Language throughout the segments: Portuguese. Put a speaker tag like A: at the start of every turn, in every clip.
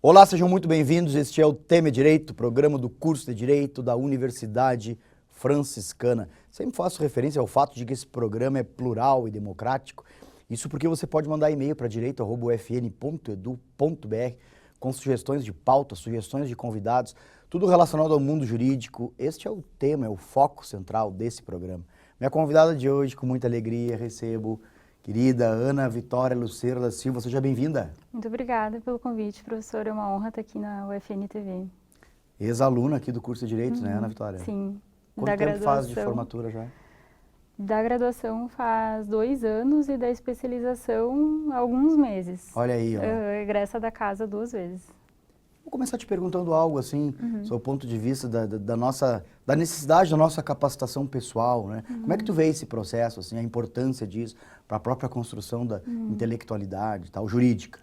A: Olá, sejam muito bem-vindos. Este é o Tema Direito, programa do curso de Direito da Universidade Franciscana. Sempre faço referência ao fato de que esse programa é plural e democrático. Isso porque você pode mandar e-mail para direito@ufn.edu.br com sugestões de pauta, sugestões de convidados, tudo relacionado ao mundo jurídico. Este é o tema, é o foco central desse programa. Minha convidada de hoje, com muita alegria, recebo querida Ana Vitória Lucero da Silva. Seja bem-vinda.
B: Muito obrigada pelo convite, professor. É uma honra estar aqui na UFN TV.
A: Ex-aluna aqui do curso de Direito, né, Ana Vitória?
B: Sim.
A: Quanto tempo faz de formatura já?
B: Da graduação faz 2 anos e da especialização alguns meses.
A: Olha aí, ó.
B: Egressa da casa 2 vezes.
A: Vou começar te perguntando algo assim, do ponto de vista da necessidade da nossa capacitação pessoal, né? Como é que tu vê esse processo, assim, a importância disso para a própria construção da intelectualidade, tal, jurídica?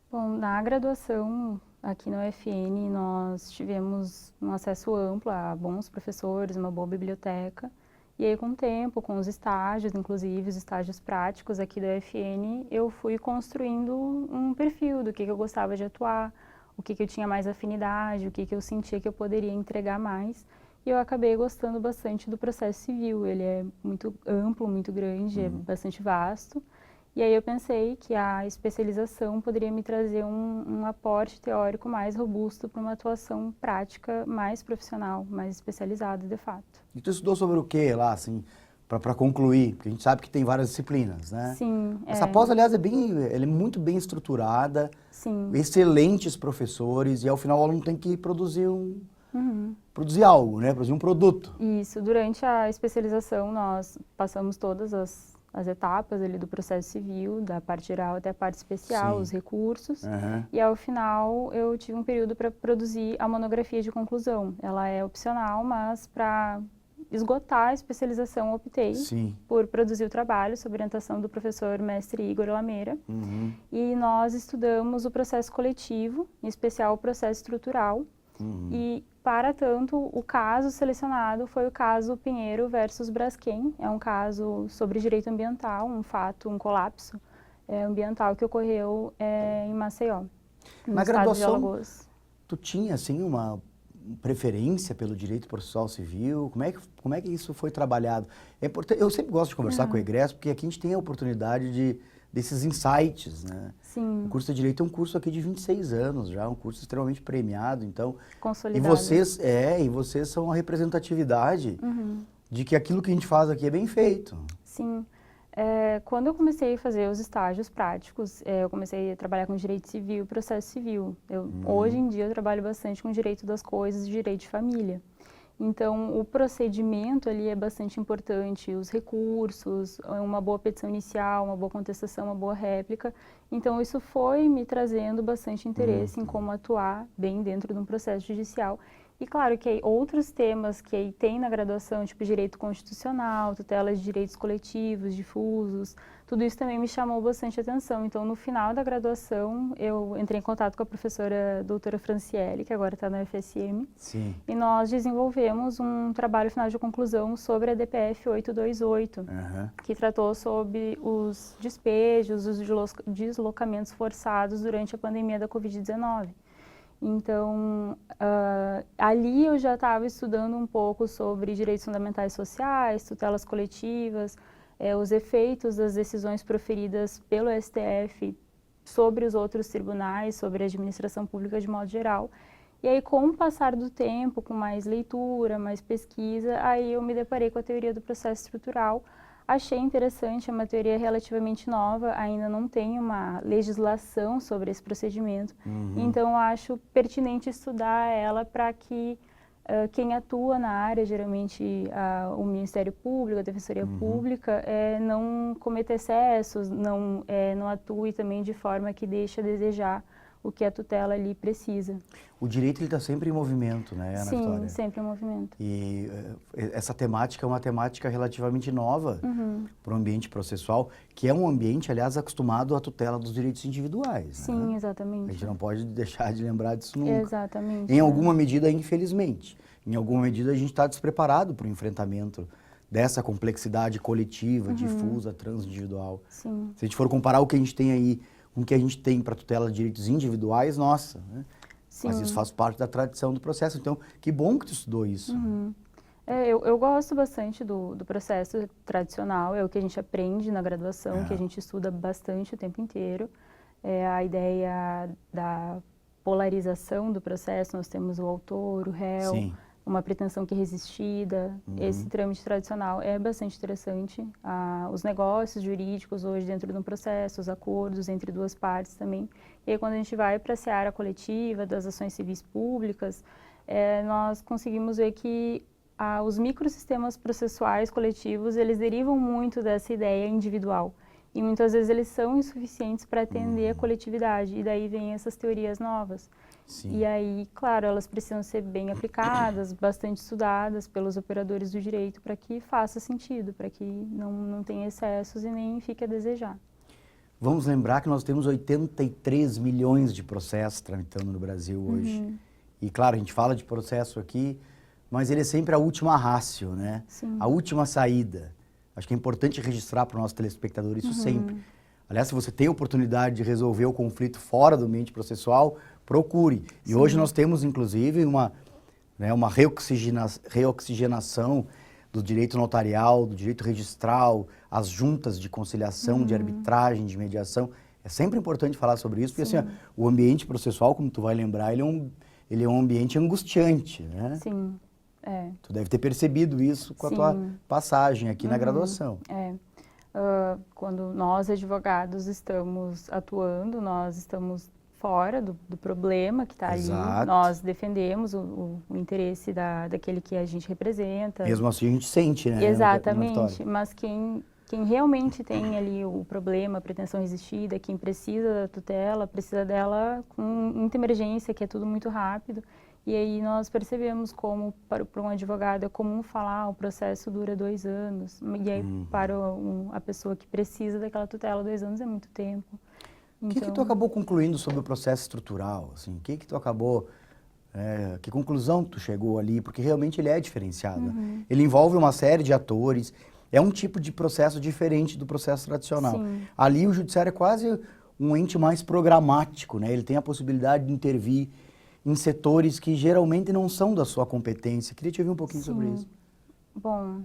B: Bom, na graduação aqui na UFN nós tivemos um acesso amplo a bons professores, uma boa biblioteca. E aí, com o tempo, com os estágios, inclusive os estágios práticos aqui da UFN, eu fui construindo um perfil do que eu gostava de atuar, o que eu tinha mais afinidade, o que eu sentia que eu poderia entregar mais. E eu acabei gostando bastante do processo civil. Ele é muito amplo, muito grande, é bastante vasto. E aí eu pensei que a especialização poderia me trazer um aporte teórico mais robusto para uma atuação prática mais profissional, mais especializada de fato.
A: E tu estudou sobre o que lá, assim, para concluir? Porque a gente sabe que tem várias disciplinas, né?
B: Sim.
A: Essa pós, aliás, ela é muito bem estruturada,
B: Sim.
A: excelentes professores, e ao final o aluno tem que produzir produzir algo, né? Produzir um produto.
B: Isso. Durante a especialização nós passamos todas as etapas ali do processo civil, da parte geral até a parte especial,
A: Sim.
B: os recursos. E ao final eu tive um período para produzir a monografia de conclusão. Ela é opcional, mas para esgotar a especialização optei por produzir o trabalho sob orientação do professor mestre Igor Lameira. E nós estudamos o processo coletivo, em especial o processo estrutural. E, para tanto, o caso selecionado foi o caso Pinheiro versus Braskem. É um caso sobre direito ambiental, um fato, um colapso ambiental que ocorreu em Maceió, no estado de Alagoas.
A: Tu tinha, assim, uma preferência pelo direito processual civil? Como é que isso foi trabalhado? É importante, eu sempre gosto de conversar com o egresso, porque aqui a gente tem a oportunidade desses insights, né?
B: Sim.
A: O curso de Direito é um curso aqui de 26 anos já, um curso extremamente premiado, então...
B: Consolidado.
A: E vocês são a representatividade de que aquilo que a gente faz aqui é bem feito.
B: Sim. Quando eu comecei a fazer os estágios práticos, eu comecei a trabalhar com direito civil e processo civil. Hoje em dia eu trabalho bastante com direito das coisas e direito de família. Então, o procedimento ali é bastante importante, os recursos, uma boa petição inicial, uma boa contestação, uma boa réplica. Então, isso foi me trazendo bastante interesse em como atuar bem dentro de um processo judicial. E claro que outros temas que tem na graduação, tipo direito constitucional, tutela de direitos coletivos, difusos, tudo isso também me chamou bastante atenção. Então, no final da graduação, eu entrei em contato com a professora doutora Franciele, que agora está na UFSM.
A: Sim.
B: E nós desenvolvemos um trabalho final de conclusão sobre a DPF 828, que tratou sobre os despejos, os deslocamentos forçados durante a pandemia da Covid-19. Então, ali eu já estava estudando um pouco sobre direitos fundamentais sociais, tutelas coletivas, os efeitos das decisões proferidas pelo STF sobre os outros tribunais, sobre a administração pública de modo geral. E aí, com o passar do tempo, com mais leitura, mais pesquisa, aí eu me deparei com a teoria do processo estrutural. Achei interessante, é uma teoria relativamente nova, ainda não tem uma legislação sobre esse procedimento. Então, eu acho pertinente estudar ela para que quem atua na área, geralmente o Ministério Público, a Defensoria Pública, não cometa excessos, não atue também de forma que deixe a desejar o que a tutela ali precisa.
A: O direito está sempre em movimento, né, Ana Vitória?
B: Sim, sempre em movimento.
A: E essa temática é uma temática relativamente nova para o ambiente processual, que é um ambiente, aliás, acostumado à tutela dos direitos individuais.
B: Sim,
A: né?
B: exatamente.
A: A gente não pode deixar de lembrar disso nunca.
B: Exatamente.
A: Em alguma medida, infelizmente. Em alguma medida, a gente está despreparado para o enfrentamento dessa complexidade coletiva, difusa, transindividual.
B: Sim.
A: Se a gente for comparar o que a gente tem aí com o que a gente tem para tutela de direitos individuais, nossa, né?
B: Sim.
A: Mas isso faz parte da tradição do processo. Então, que bom que tu estudou isso.
B: Eu gosto bastante do processo tradicional, é o que a gente aprende na graduação, que a gente estuda bastante o tempo inteiro. É a ideia da polarização do processo, nós temos o autor, o réu,
A: Sim.
B: uma pretensão que é resistida. Esse trâmite tradicional é bastante interessante. Os negócios jurídicos hoje dentro de um processo, os acordos entre duas partes também. E aí, quando a gente vai para a seara coletiva das ações civis públicas, nós conseguimos ver que os microsistemas processuais coletivos, eles derivam muito dessa ideia individual. E muitas vezes eles são insuficientes para atender a coletividade. E daí vem essas teorias novas.
A: Sim.
B: E aí, claro, elas precisam ser bem aplicadas, bastante estudadas pelos operadores do direito para que faça sentido, para que não tenha excessos e nem fique a desejar.
A: Vamos lembrar que nós temos 83 milhões de processos tramitando no Brasil hoje. E claro, a gente fala de processo aqui, mas ele é sempre a última ratio, né?
B: Sim.
A: A última saída. Acho que é importante registrar para o nosso telespectador isso sempre. Aliás, se você tem a oportunidade de resolver o conflito fora do ambiente processual, procure. E hoje nós temos, inclusive, uma reoxigenação do direito notarial, do direito registral, as juntas de conciliação, de arbitragem, de mediação. É sempre importante falar sobre isso, porque assim, o ambiente processual, como tu vai lembrar, ele é um ambiente angustiante, né?
B: Sim.
A: Tu deve ter percebido isso com a tua passagem aqui na graduação.
B: Quando nós, advogados, estamos atuando, nós estamos fora do problema que está ali. Nós defendemos o interesse daquele que a gente representa.
A: Mesmo assim a gente sente, né?
B: Exatamente, mas quem realmente tem ali o problema, a pretensão resistida, quem precisa da tutela, precisa dela com muita emergência, que é tudo muito rápido. E aí nós percebemos como, para um advogado, é comum falar o processo dura 2 anos. E aí, para a pessoa que precisa daquela tutela, 2 anos é muito tempo.
A: O que tu acabou concluindo sobre o processo estrutural? Assim, que tu acabou... que conclusão tu chegou ali? Porque realmente ele é diferenciado. Né? Ele envolve uma série de atores. É um tipo de processo diferente do processo tradicional.
B: Sim.
A: Ali o judiciário é quase um ente mais programático, né? Ele tem a possibilidade de intervir em setores que geralmente não são da sua competência. Queria te ouvir um pouquinho sobre isso.
B: Bom,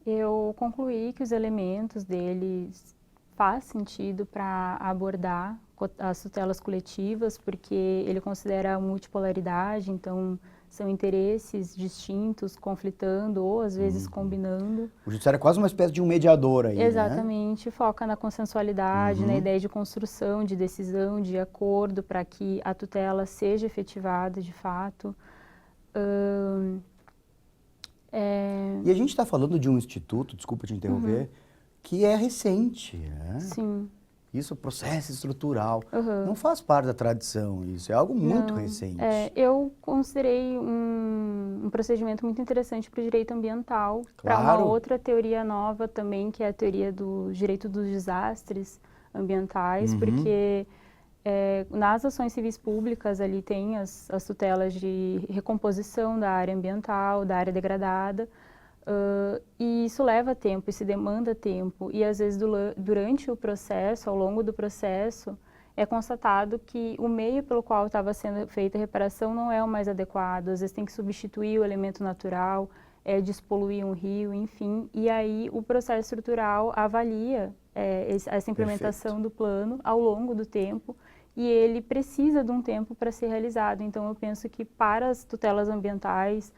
B: eu concluí que os elementos deles faz sentido para abordar as tutelas coletivas, porque ele considera a multipolaridade, então são interesses distintos, conflitando ou às vezes combinando.
A: O judiciário é quase uma espécie de um mediador aí,
B: Exatamente,
A: né?
B: Foca na consensualidade, na ideia de construção, de decisão, de acordo para que a tutela seja efetivada de fato.
A: E a gente está falando de um instituto, desculpa te interromper, que é recente, né?
B: Sim.
A: Isso, processo estrutural, não faz parte da tradição, isso é algo muito recente.
B: Eu considerei um procedimento muito interessante para o direito ambiental, para uma outra teoria nova também, que é a teoria do direito dos desastres ambientais, porque nas ações civis públicas ali tem as tutelas de recomposição da área ambiental, da área degradada, e isso leva tempo, isso demanda tempo, e às vezes durante o processo, ao longo do processo, é constatado que o meio pelo qual estava sendo feita a reparação não é o mais adequado, às vezes tem que substituir o elemento natural, despoluir um rio, enfim, e aí o processo estrutural avalia essa implementação do plano ao longo do tempo, e ele precisa de um tempo para ser realizado. Então eu penso que para as tutelas ambientais,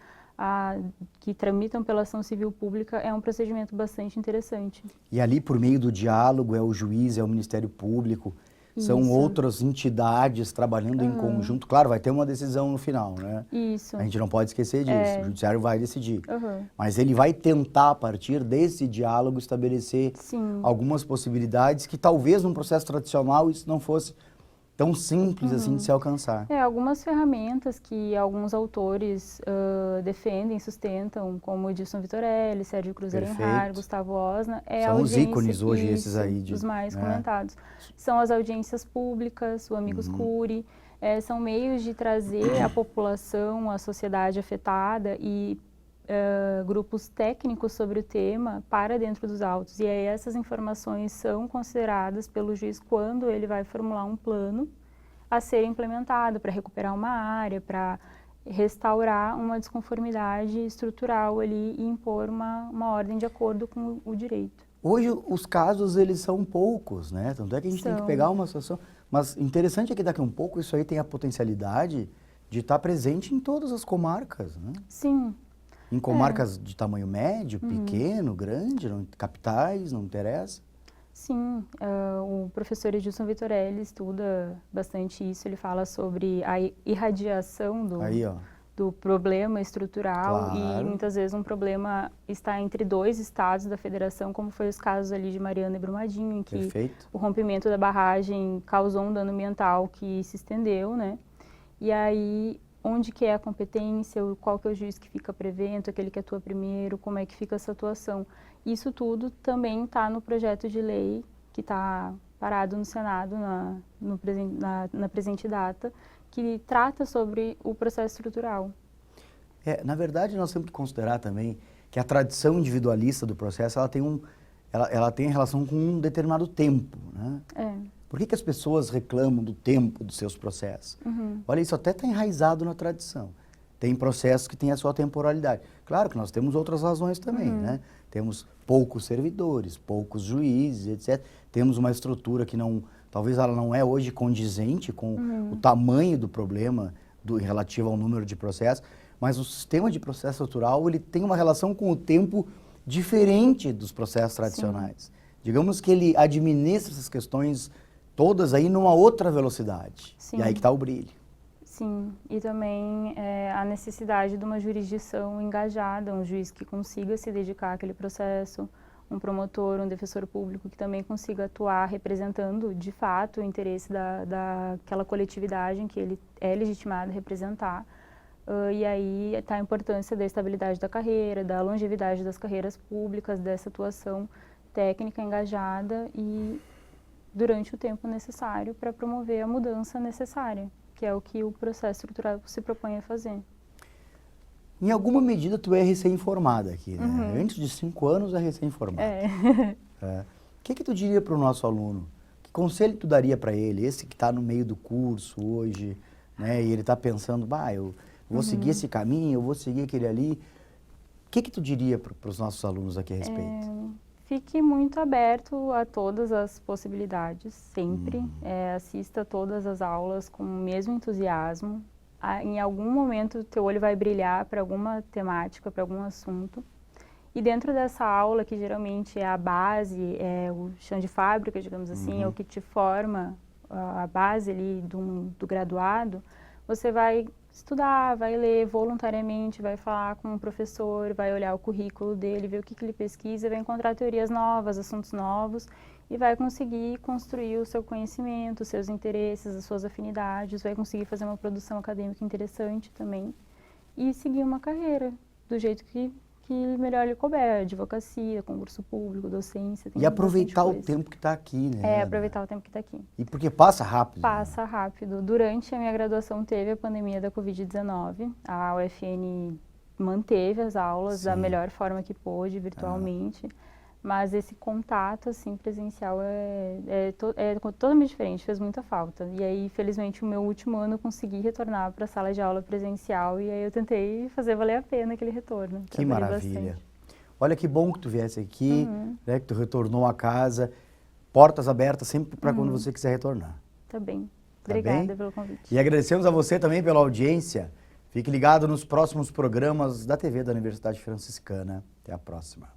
B: que tramitam pela ação civil pública, é um procedimento bastante interessante.
A: E ali, por meio do diálogo, é o juiz, é o Ministério Público, são outras entidades trabalhando em conjunto. Claro, vai ter uma decisão no final, né?
B: Isso.
A: A gente não pode esquecer disso, o judiciário vai decidir. Mas ele vai tentar, a partir desse diálogo, estabelecer algumas possibilidades que talvez num processo tradicional isso não fosse tão simples assim de se alcançar.
B: Algumas ferramentas que alguns autores defendem, sustentam, como Edilson Vitorelli, Sérgio Cruz Arenhar, Gustavo Osna,
A: são os ícones hoje esses aí.
B: Os mais comentados. São as audiências públicas, o Amigos Curi, são meios de trazer a população, a sociedade afetada e grupos técnicos sobre o tema para dentro dos autos. E aí essas informações são consideradas pelo juiz quando ele vai formular um plano a ser implementado para recuperar uma área, para restaurar uma desconformidade estrutural ali e impor uma ordem de acordo com o direito.
A: Hoje os casos eles são poucos, né? Tanto é que a gente tem que pegar uma situação, mas interessante é que daqui a um pouco isso aí tem a potencialidade de estar presente em todas as comarcas, né?
B: Sim.
A: Em comarcas de tamanho médio, pequeno, grande, capitais, não interessa?
B: Sim, o professor Edilson Vitorelli estuda bastante isso, ele fala sobre a irradiação do problema estrutural.
A: Claro.
B: E muitas vezes um problema está entre 2 estados da federação, como foi os casos ali de Mariana e Brumadinho, em que
A: Perfeito.
B: o rompimento da barragem causou um dano ambiental que se estendeu, né? E aí, onde que é a competência, qual que é o juiz que fica prevento, aquele que atua primeiro, como é que fica essa atuação. Isso tudo também está no projeto de lei que está parado no Senado na presente data, que trata sobre o processo estrutural.
A: Na verdade, nós temos que considerar também que a tradição individualista do processo ela tem relação com um determinado tempo, né? Por que as pessoas reclamam do tempo dos seus processos? Olha, isso até está enraizado na tradição. Tem processos que têm a sua temporalidade. Claro que nós temos outras razões também, né? Temos poucos servidores, poucos juízes, etc. Temos uma estrutura que talvez ela não é hoje condizente com o tamanho do problema relativo ao número de processos, mas o sistema de processo estrutural ele tem uma relação com o tempo diferente dos processos tradicionais. Sim. Digamos que ele administra essas questões todas aí numa outra velocidade. Sim. E aí que está o brilho.
B: Sim, e também a necessidade de uma jurisdição engajada, um juiz que consiga se dedicar àquele processo, um promotor, um defensor público que também consiga atuar representando de fato o interesse daquela coletividade em que ele é legitimado a representar. E aí está a importância da estabilidade da carreira, da longevidade das carreiras públicas, dessa atuação técnica engajada e durante o tempo necessário para promover a mudança necessária, que é o que o processo estrutural se propõe a fazer.
A: Em alguma medida, tu é recém-formada aqui, né? Antes de 5 anos é recém-formada. O que tu diria para o nosso aluno? Que conselho tu daria para ele? Esse que está no meio do curso hoje, né? E ele está pensando, eu vou seguir esse caminho, eu vou seguir aquele ali. O que tu diria para os nossos alunos aqui a respeito?
B: Fique muito aberto a todas as possibilidades, sempre. Assista todas as aulas com o mesmo entusiasmo. Em algum momento, teu olho vai brilhar para alguma temática, para algum assunto. E dentro dessa aula, que geralmente é a base, é o chão de fábrica, digamos assim, é o que te forma a base ali do graduado, você vai estudar, vai ler voluntariamente, vai falar com o professor, vai olhar o currículo dele, ver o que ele pesquisa, vai encontrar teorias novas, assuntos novos e vai conseguir construir o seu conhecimento, os seus interesses, as suas afinidades, vai conseguir fazer uma produção acadêmica interessante também e seguir uma carreira do jeito que melhor lhe couber, advocacia, concurso público, docência.
A: E aproveitar o tempo que está aqui, né?
B: Aproveitar o tempo que está aqui.
A: E porque passa rápido.
B: Passa rápido. Durante a minha graduação teve a pandemia da Covid-19. A UFN manteve as aulas da melhor forma que pôde, virtualmente. Mas esse contato, assim, presencial é totalmente diferente, fez muita falta. E aí, felizmente, o meu último ano eu consegui retornar para a sala de aula presencial e aí eu tentei fazer valer a pena aquele retorno.
A: Que maravilha. Bastante. Olha que bom que tu viesse aqui, né, que tu retornou a casa. Portas abertas sempre para quando você quiser retornar.
B: Tá bem. Obrigada pelo convite.
A: E agradecemos a você também pela audiência. Fique ligado nos próximos programas da TV da Universidade Franciscana. Até a próxima.